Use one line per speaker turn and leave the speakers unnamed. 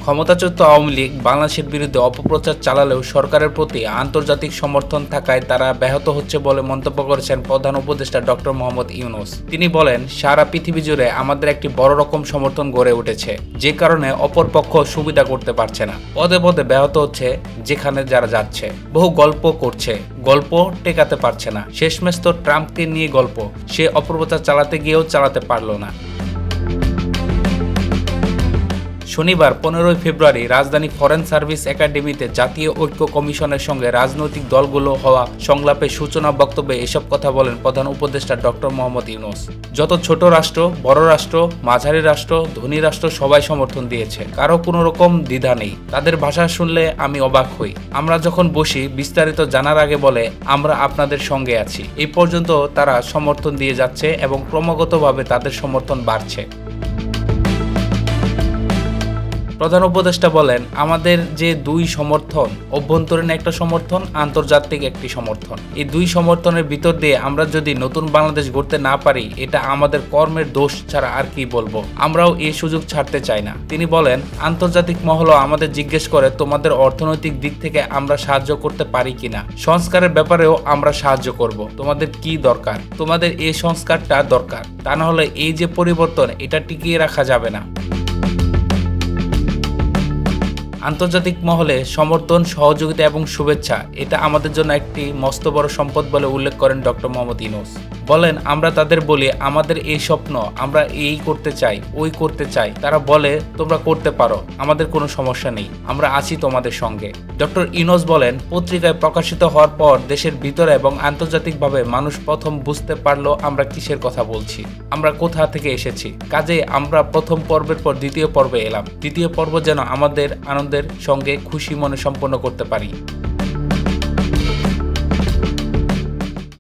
ক্ষমতাচ্যুত আওয়ামী লীগ বাংলাদেশের বিরুদ্ধে অপপ্রচার চালালেও সরকারের প্রতি আন্তর্জাতিক সমর্থন থাকায় তারা ব্যাহত হচ্ছে বলে মন্তব্য করেছেন প্রধান উপদেষ্টা ডক্টর মোহাম্মদ ইউনূস। তিনি বলেন, সারা পৃথিবী জুড়ে আমাদের একটি বড় রকম সমর্থন গড়ে উঠেছে, যে কারণে অপরপক্ষ সুবিধা করতে পারছে না। পদে পদে ব্যাহত হচ্ছে যেখানে যারা যাচ্ছে। বহু গল্প করছে, গল্প টেকাতে পারছে না। শেষমেশ তো ট্রাম্পকে নিয়ে গল্প, সে অপপ্রচার চালাতে গিয়েও চালাতে পারল না। শনিবার 15 ফেব্রুয়ারি রাজধানী ফরেন সার্ভিস একাডেমিতে জাতীয় ঐক্য কমিশনের সঙ্গে রাজনৈতিক দলগুলো হওয়া সংলাপের সূচনা বক্তব্যে এসব কথা বলেন প্রধান উপদেষ্টা ডক্টর মোহাম্মদ ইউনূস। যত ছোট রাষ্ট্র, বড় রাষ্ট্র, মাঝারি রাষ্ট্র, ধনী রাষ্ট্র সবাই সমর্থন দিয়েছে, কারো কোনো রকম দ্বিধা নেই। তাদের ভাষা শুনলে আমি অবাক হই। আমরা যখন বসি বিস্তারিত জানার আগে বলে আমরা আপনাদের সঙ্গে আছি। এই পর্যন্ত তারা সমর্থন দিয়ে যাচ্ছে এবং ক্রমাগতভাবে তাদের সমর্থন বাড়ছে। প্রধান উপদেষ্টা বলেন, আমাদের যে দুই সমর্থন, অভ্যন্তরীণ একটা সমর্থন, আন্তর্জাতিক একটি সমর্থন, এই দুই সমর্থনের ভিতর দিয়ে আমরা যদি নতুন বাংলাদেশ গড়তে না পারি, এটা আমাদের কর্মের দোষ ছাড়া আর কি বলবো। আমরাও এই সুযোগ ছাড়তে চাই না। তিনি বলেন, আন্তর্জাতিক মহলও আমাদের জিজ্ঞেস করে তোমাদের অর্থনৈতিক দিক থেকে আমরা সাহায্য করতে পারি কিনা, সংস্কারের ব্যাপারেও আমরা সাহায্য করব। তোমাদের কি দরকার? তোমাদের এই সংস্কারটা দরকার, তা না হলে এই যে পরিবর্তন, এটা টিকিয়ে রাখা যাবে না। আন্তর্জাতিক মহলে সমর্থন, সহযোগিতা এবং শুভেচ্ছা, এটা আমাদের জন্য একটি মস্ত বড় সম্পদ বলে উল্লেখ করেন ডক্টর মোহাম্মদ ইউনূস। বলেন, আমরা তাদের বলি আমাদের এই স্বপ্ন, আমরা এই করতে চাই, ওই করতে চাই। তারা বলে তোমরা করতে পারো, আমাদের কোনো সমস্যা নেই, আমরা আছি তোমাদের সঙ্গে। ডক্টর ইউনূস বলেন, পত্রিকায় প্রকাশিত হওয়ার পর দেশের ভিতরে এবং আন্তর্জাতিকভাবে মানুষ প্রথম বুঝতে পারলো আমরা কিসের কথা বলছি, আমরা কোথা থেকে এসেছি। কাজেই আমরা প্রথম পর্বের পর দ্বিতীয় পর্বে এলাম। দ্বিতীয় পর্ব যেন আমাদের আনন্দের সঙ্গে খুশি মনে সম্পন্ন করতে পারি।